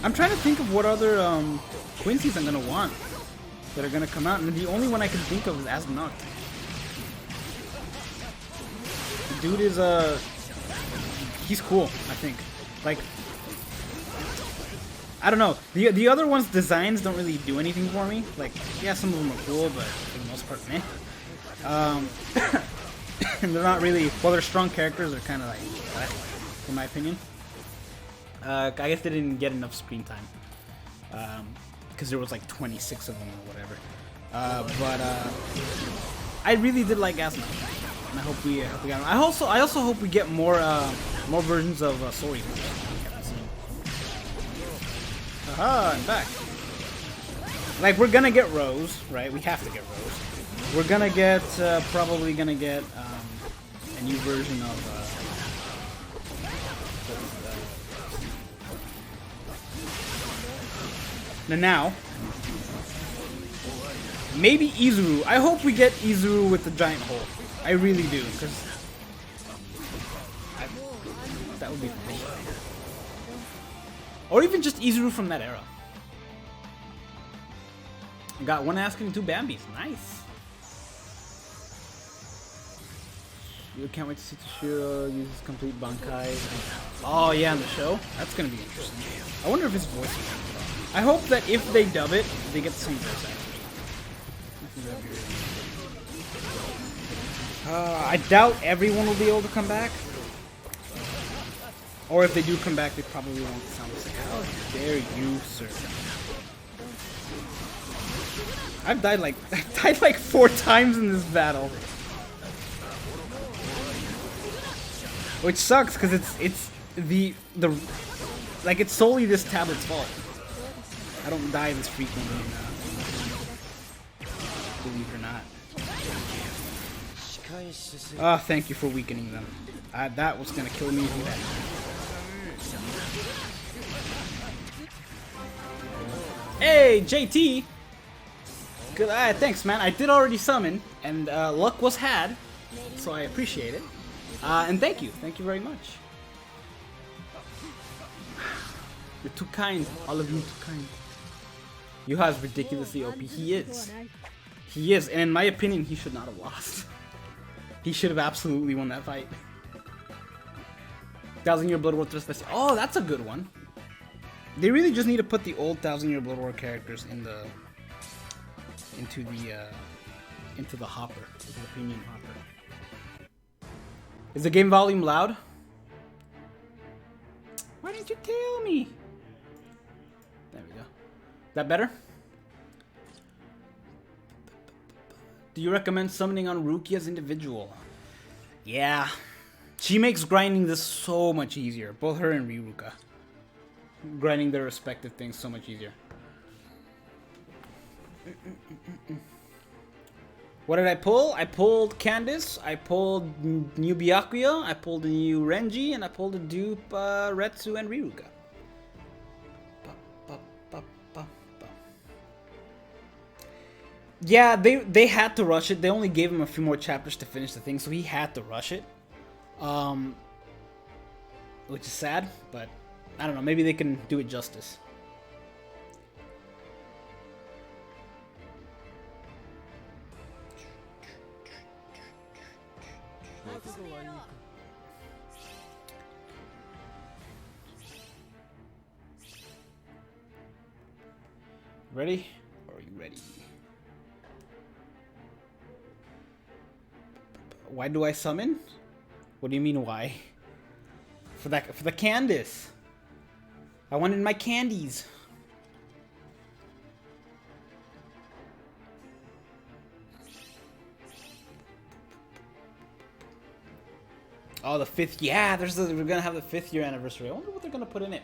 I'm trying to think of what other Quincy's I'm gonna want that are gonna come out, and the only one I can think of is Asmonaught. The dude is he's cool, I think. Like, I don't know. The other ones' designs don't really do anything for me. Like, yeah, some of them are cool, but for the most part, meh. And they're not really. Well, they're strong characters. They're kind of like, in my opinion. I guess they didn't get enough screen time because there was like 26 of them or whatever. But I really did like Asmonaught, and I hope we got him. I also hope we get more versions of Sori. Aha, I'm back. Like, we're gonna get Rose, right? We have to get Rose. We're gonna get probably gonna get a new version of. Now, maybe Izuru. I hope we get Izuru with the giant hole. I really do, because that would be fun. Or even just Izuru from that era. Got one Asuka and two Bambis. Nice. You can't wait to see Toshiro use his complete Bankai. Oh yeah, on the show? That's gonna be interesting. I wonder if his voice is gonna be. I hope that if they dub it, they get the same voice actors. I doubt everyone will be able to come back. Or if they do come back, they probably won't sound like, how dare you, sir. I've died like 4 times in this battle. Which sucks, because it's it's solely this tablet's fault. I don't die this frequently, believe it or not. Oh, thank you for weakening them. That was gonna kill me. Hey, JT! Good. Thanks, man. I did already summon, and luck was had, so I appreciate it. And thank you. Thank you very much. You're too kind. All of you too kind. Yuha is ridiculously OP. He is. He is. And in my opinion, he should not have lost. He should have absolutely won that fight. 1000-Year Blood War Thrust Festival. Oh, that's a good one. They really just need to put the old 1000-Year Blood War characters in the into the hopper, into the premium hopper. Is the game volume loud? Why didn't you tell me? There we go. That better? Do you recommend summoning on Ruki as individual? Yeah. She makes grinding this so much easier. Both her and Ryuruka. Grinding their respective things so much easier. What did I pull? I pulled Candice, I pulled new Byakuya, I pulled a new Renji, and I pulled a dupe Retsu and Ryuruka. Yeah, they had to rush it. They only gave him a few more chapters to finish the thing, so he had to rush it. Which is sad, but I don't know, maybe they can do it justice. Ready? Or are you ready? Why do I summon? What do you mean why? For the Candice. I wanted my candies. Oh, the 5th. Yeah, we're gonna have the 5th year anniversary. I wonder what they're gonna put in it.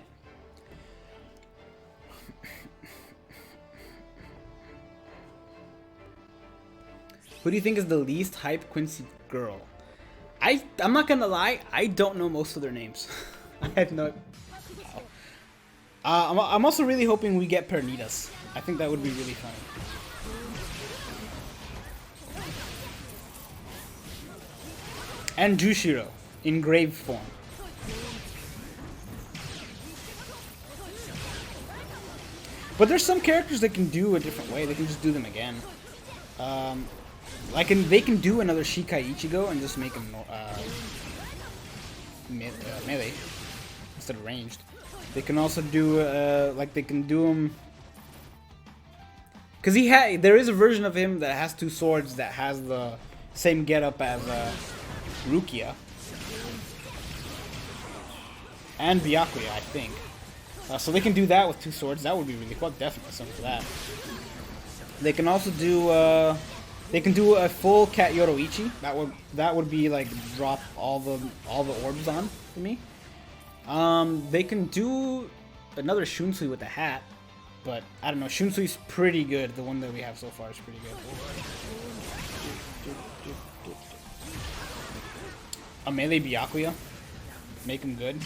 Who do you think is the least hype Quincy girl? I'm not gonna lie, I don't know most of their names. I have no. I'm also really hoping we get Pernitas. I think that would be really fun. And Jushiro in grave form. But there's some characters that can do a different way. They can just do them again. They can do another Shikai Ichigo and just make him melee instead of ranged. They can also do they can do him because there is a version of him that has 2 swords that has the same getup as Rukia and Byakuya, I think. So they can do that with 2 swords. That would be really cool. Definitely something for that. They can also do. They can do a full Cat Yoroichi. That would be like drop all the orbs on for me. They can do another Shunsui with the hat, but I don't know. Shunsui's pretty good. The one that we have so far is pretty good. A melee Byakuya, make him good.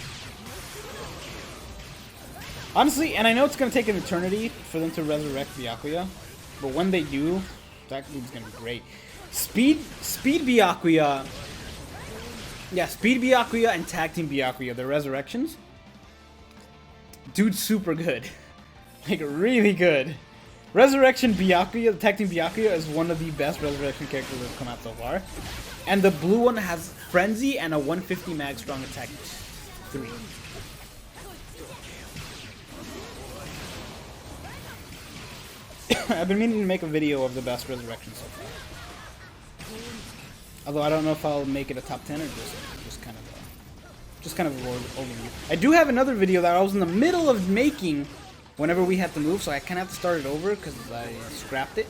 Honestly, and I know it's gonna take an eternity for them to resurrect Byakuya, but when they do, that dude's gonna be great. Speed Byakuya. Yeah, Speed Byakuya and Tag Team Byakuya, the resurrections. Dude's super good. Like, really good. Resurrection Byakuya, the Tag Team Byakuya, is one of the best resurrection characters that have come out so far. And the blue one has Frenzy and a 150 mag strong attack 3. I've been meaning to make a video of the best resurrections so far. Although I don't know if I'll make it a top 10 or just kind of an overview. I do have another video that I was in the middle of making whenever we had to move, so I kind of have to start it over because I scrapped it.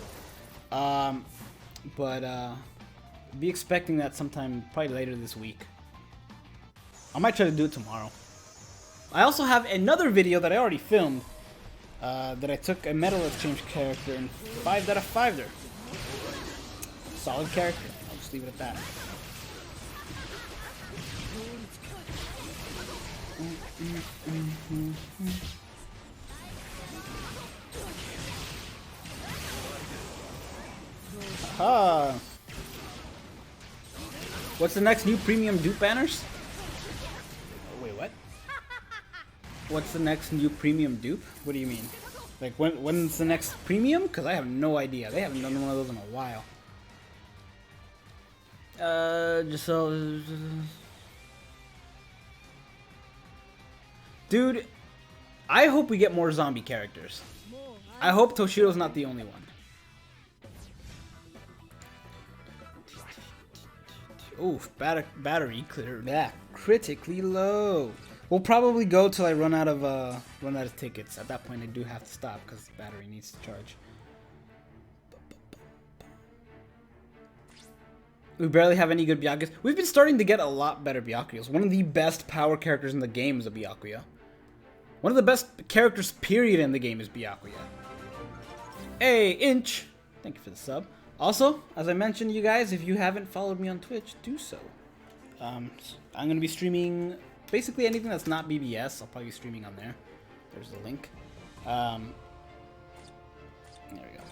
Be expecting that sometime probably later this week. I might try to do it tomorrow. I also have another video that I already filmed that I took a Metal Exchange character and 5 out of 5 there. Solid character. I'll just leave it at that. Mm-hmm. 。What's the next new premium dupe banners? Wait, what? What's the next new premium dupe? What do you mean? Like when's the next premium? Because I have no idea. They haven't done one of those in a while. Just so... Dude, I hope we get more zombie characters. I hope Toshiro's not the only one. Oof, battery clear. Yeah, critically low. We'll probably go till I run out of tickets. At that point, I do have to stop because the battery needs to charge. We barely have any good Byakuyas. We've been starting to get a lot better Byakuyas. One of the best power characters in the game is a Byakuya. One of the best characters, period, in the game is Byakuya. Hey, Inch! Thank you for the sub. Also, as I mentioned, you guys, if you haven't followed me on Twitch, do so. I'm going to be streaming basically anything that's not BBS. I'll probably be streaming on there. There's the link. There we go.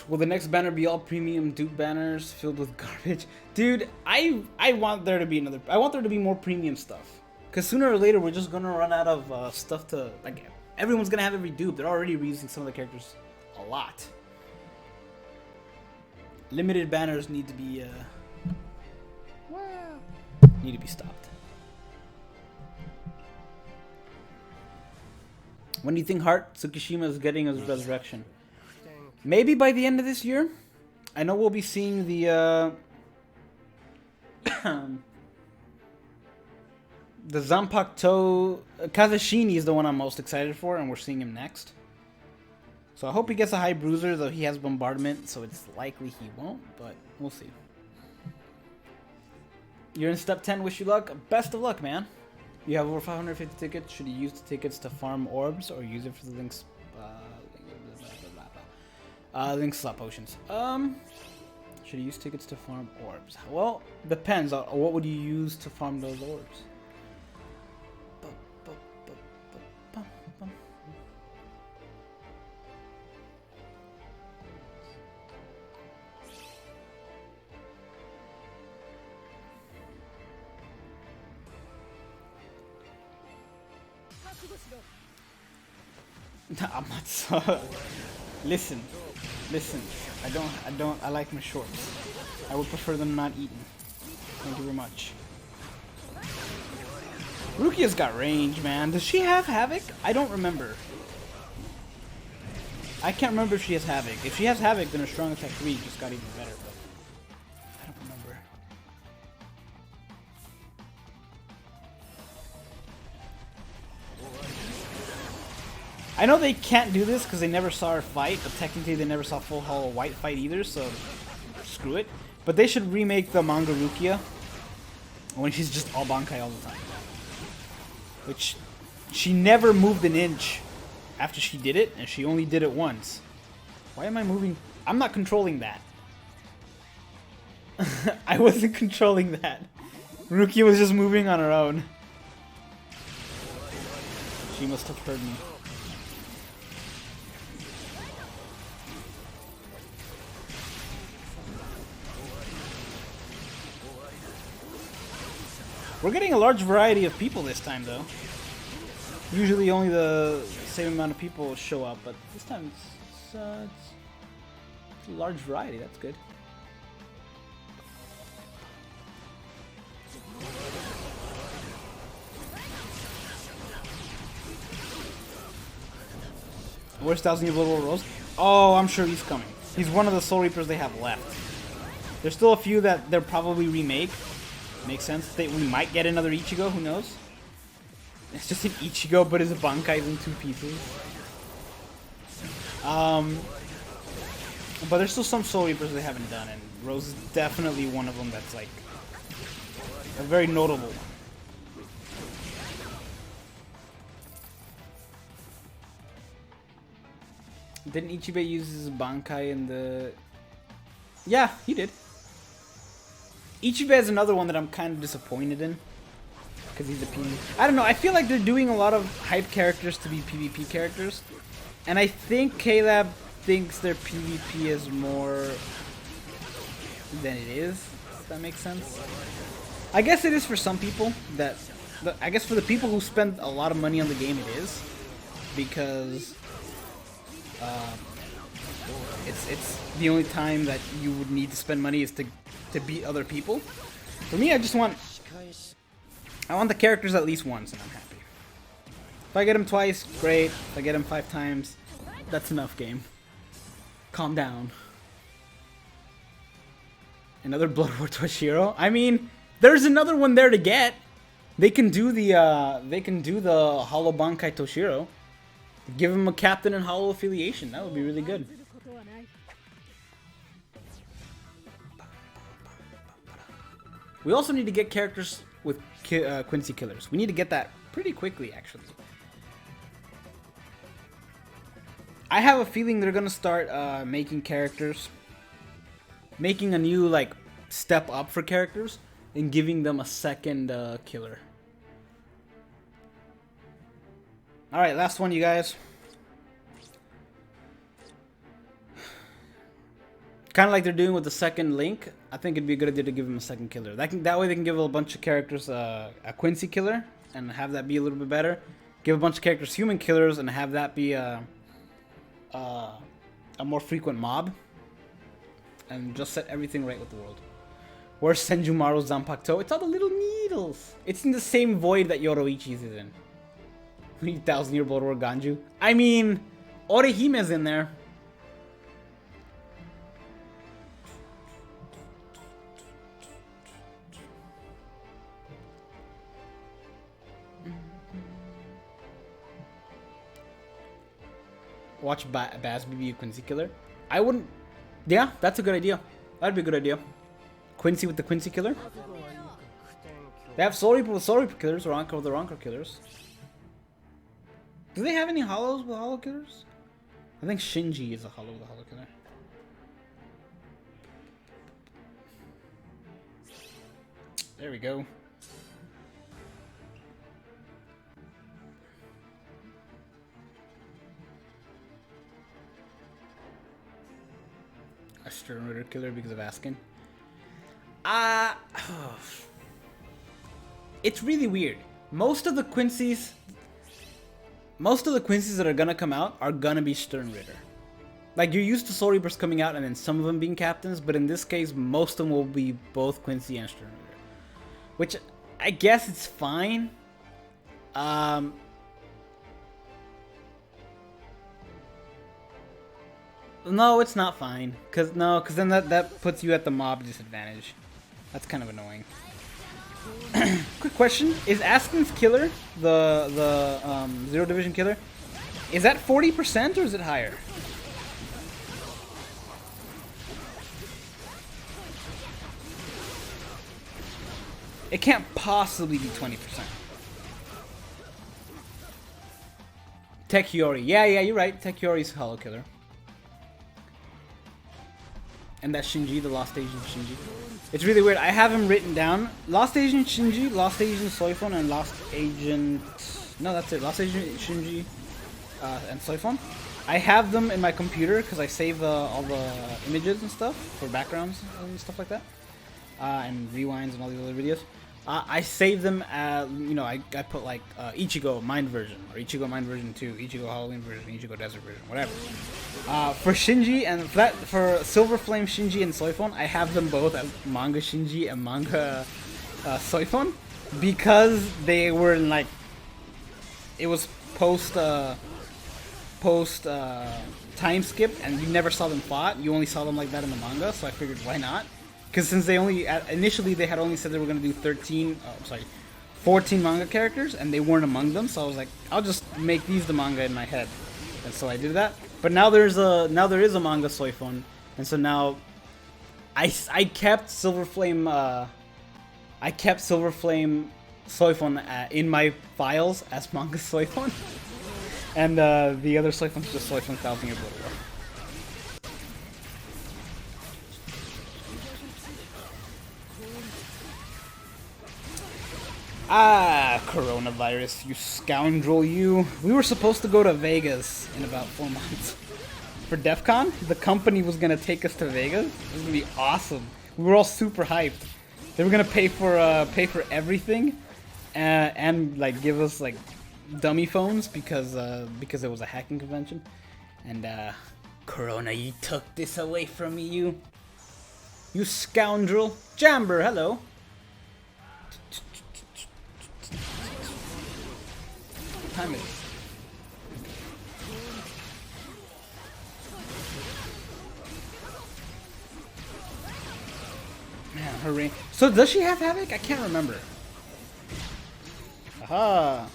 Will the next banner be all premium dupe banners filled with garbage? Dude, I want there to be another... I want there to be more premium stuff. Because sooner or later, we're just going to run out of stuff to... Like, everyone's going to have every dupe. They're already reusing some of the characters a lot. Limited banners need to be... need to be stopped. When do you think Heart Tsukishima is getting his resurrection? Maybe by the end of this year. I know we'll be seeing the the Zanpakuto Kazashini is the one I'm most excited for, and we're seeing him next. So I hope he gets a high bruiser, though he has bombardment, so it's likely he won't, but we'll see. You're in step 10, wish you luck. Best of luck, man. You have over 550 tickets. Should you use the tickets to farm orbs or use it for the links? Link slot potions. Should you use tickets to farm orbs? Well, depends on what would you use to farm those orbs. I'm not so... Listen. I like my shorts. I would prefer them not eaten. Thank you very much. Rukia's got range, man. Does she have Havoc? I don't remember. I can't remember if she has Havoc. If she has Havoc, then her Strong Attack 3 just got even better, but I don't remember. I know they can't do this because they never saw her fight, but technically they never saw Full Hollow White fight either, so screw it. But they should remake the manga Rukia when she's just all Bankai all the time. Which, she never moved an inch after she did it, and she only did it once. Why am I moving? I'm not controlling that. I wasn't controlling that. Rukia was just moving on her own. She must have heard me. We're getting a large variety of people this time, though. Usually only the same amount of people show up, but this time it's a large variety. That's good. Where's 1000 Year Little Rose? Oh, I'm sure he's coming. He's one of the Soul Reapers they have left. There's still a few that they'll probably remake. Makes sense. We might get another Ichigo, who knows? It's just an Ichigo, but his Bankai is in 2 pieces. But there's still some Soul Reapers they haven't done, and Rose is definitely one of them that's like a very notable one. Didn't Ichibe use his Bankai in the... Yeah, he did. Ichibe is another one that I'm kind of disappointed in. Because he's a PvP. I don't know, I feel like they're doing a lot of hype characters to be PvP characters. And I think K-Lab thinks their PvP is more than it is, if that makes sense. I guess it is for some people. I guess for the people who spend a lot of money on the game, it is. Because it's the only time that you would need to spend money is to beat other people. For me, I want the characters at least once and I'm happy. If I get him twice, great. If I get him 5 times, that's enough game. Calm down. Another Blood War Toshiro? I mean, there's another one there to get. They can do the Hollow Bankai Toshiro. Give him a captain and Hollow affiliation. That would be really good. We also need to get characters with Quincy killers. We need to get that pretty quickly, actually. I have a feeling they're gonna start making characters, making a new like step up for characters, and giving them a second killer. All right, last one, you guys. Kind of like they're doing with the second Link. I think it'd be a good idea to give him a second killer. That way they can give a bunch of characters a Quincy killer and have that be a little bit better. Give a bunch of characters human killers and have that be a more frequent mob. And just set everything right with the world. Where's Senjumaru's Zanpakuto? It's all the little needles. It's in the same void that Yoroichi's is in. 3,000-year Blood War Ganju. I mean, Orehime's in there. Watch Baz BB Quincy killer. I wouldn't. Yeah, that's a good idea. That'd be a good idea. Quincy with the Quincy killer. They have Soul Reaper with Soul Reaper killers, or Ronka with the Ronka killers. Do they have any hollows with hollow killers? I think Shinji is a hollow with a hollow killer. There we go. A Stern Ritter killer because of Askin. It's really weird. Most of the Quincy's that are gonna come out are gonna be Stern Ritter. Like, you're used to Soul Reapers coming out and then some of them being captains, but in this case, most of them will be both Quincy and Stern Ritter. Which, I guess it's fine. No, it's not fine. Cause then that puts you at the mob disadvantage. That's kind of annoying. Quick question: is Askin's killer, the Zero Division killer, is that 40% or is it higher? It can't possibly be 20%. Tech Yori. Yeah, you're right. Tech Yori's Hollow Killer. And that's Shinji, the Lost Asian Shinji. It's really weird. I have him written down. Lost Asian Shinji, Lost Asian Soifon, and Lost Agent... No, that's it. Lost Asian Shinji and Soifon. I have them in my computer because I save all the images and stuff for backgrounds and stuff like that. And rewinds and all these other videos. I save them, you know, I put like Ichigo Mind version, or Ichigo Mind version 2, Ichigo Halloween version, Ichigo Desert version, whatever. For Shinji and for Silver Flame Shinji and Soifon, I have them both as manga Shinji and manga Soifon because they were in, like, it was post time skip and you never saw them fought. You only saw them like that in the manga, so I figured why not? Because since they only initially they had only said they were going to do 14 manga characters and they weren't among them, so I was like, I'll just make these the manga in my head, and so I did that. But now there is a manga Soifon, and so now I kept Silver Flame Soifon in my files as manga Soifon, and the other Soifon's just Soifon 1000-year Blood War. Ah, coronavirus, you scoundrel, you. We were supposed to go to Vegas in about 4 months. For DEF CON, the company was gonna take us to Vegas. It was gonna be awesome. We were all super hyped. They were gonna pay for everything, and like give us like dummy phones because it was a hacking convention. And Corona, you took this away from me, you scoundrel. Jamber, hello. What time is it? Man, her ring. So does she have Havoc? I can't remember. Aha.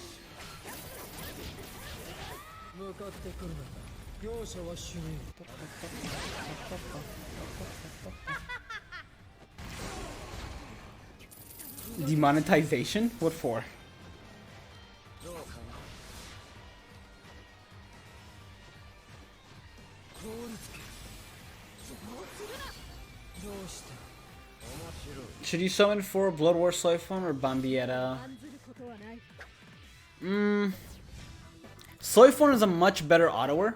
Demonetization? What for? Should you summon for Blood War Soifon or Bambietta? Soifon is a much better autoer.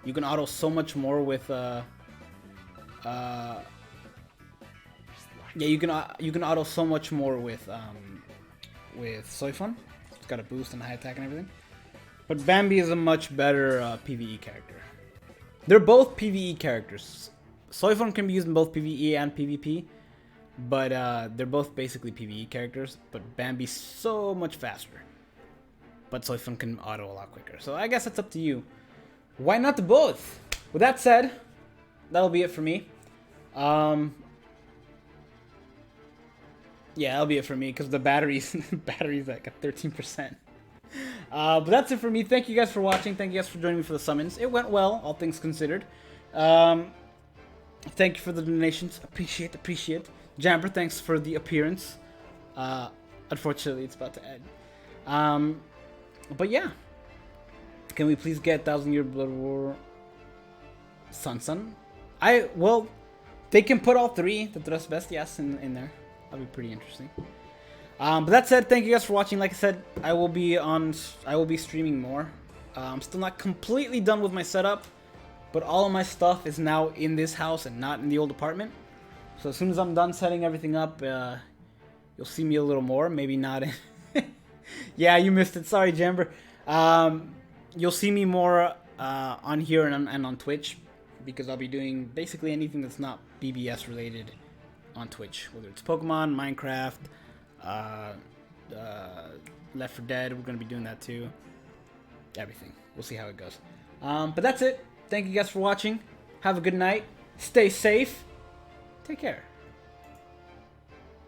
You can auto so much more with yeah, you can auto so much more with Soifon. It's got a boost and high attack and everything. But Bambi is a much better PvE character. They're both PvE characters. Soifon can be used in both PvE and PvP, but they're both basically PvE characters. But Bambi's so much faster. But Soifon can auto a lot quicker. So I guess it's up to you. Why not the both? With that said, that'll be it for me. Yeah, that'll be it for me because the battery's like at 13%. But that's it for me. Thank you guys for watching. Thank you guys for joining me for the summons. It went well, all things considered. Thank you for the donations. Appreciate. Jamper, thanks for the appearance. Unfortunately, it's about to end. But yeah. Can we please get 1000-year Blood War Sun? Well, they can put all three, the Tres Bestias, in there. That'll be pretty interesting. But that said, thank you guys for watching. Like I said, I will be streaming more. I'm still not completely done with my setup, but all of my stuff is now in this house and not in the old apartment. So as soon as I'm done setting everything up, you'll see me a little more. Maybe not in... Yeah, you missed it. Sorry, Jamber. You'll see me more on here and on Twitch, because I'll be doing basically anything that's not BBS related on Twitch, whether it's Pokemon, Minecraft, Left 4 Dead. We're gonna be doing that too. Everything. We'll see how it goes. But that's it. Thank you guys for watching. Have a good night. Stay safe. Take care.